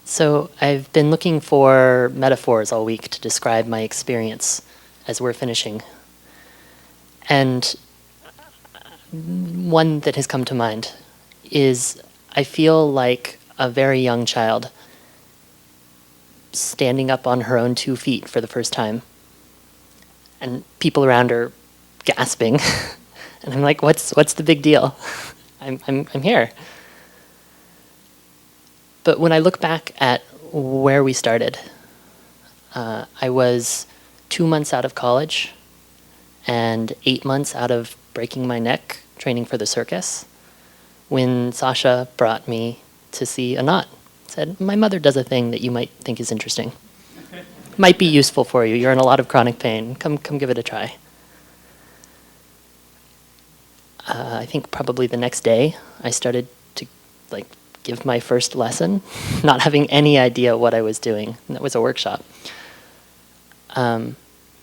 So I've been looking for metaphors all week to describe my experience as we're finishing. And one that has come to mind is I feel like a very young child standing up on her own 2 feet for the first time. And people around her gasping. And I'm like, what's the big deal? I'm here. But when I look back at where we started, I was 2 months out of college and 8 months out of breaking my neck training for the circus when Sasha brought me to see Anat. Said, my mother does a thing that you might think is interesting. Might be useful for you. You're in a lot of chronic pain. Come give it a try. I think probably the next day I started to give my first lesson, not having any idea what I was doing. And that was a workshop. And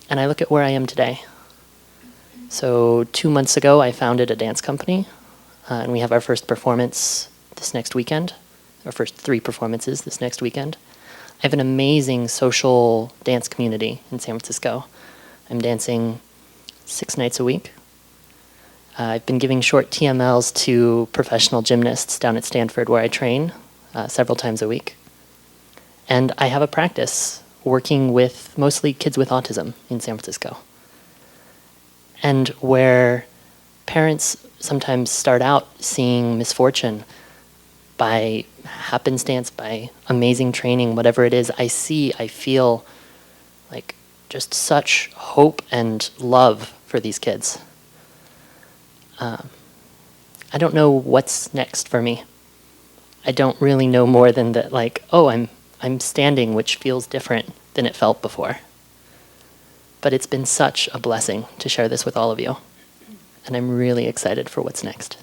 I look at where I am today. So 2 months ago, I founded a dance company, and we have our first performance this next weekend, our first 3 performances this next weekend. I have an amazing social dance community in San Francisco. I'm dancing 6 nights a week. I've been giving short TMLs to professional gymnasts down at Stanford where I train several times a week. And I have a practice working with mostly kids with autism in San Francisco. And where parents sometimes start out seeing misfortune by happenstance, by amazing training, whatever it is, I feel like just such hope and love for these kids. I don't know what's next for me. I don't really know more than that, I'm standing, which feels different than it felt before. But it's been such a blessing to share this with all of you. And I'm really excited for what's next.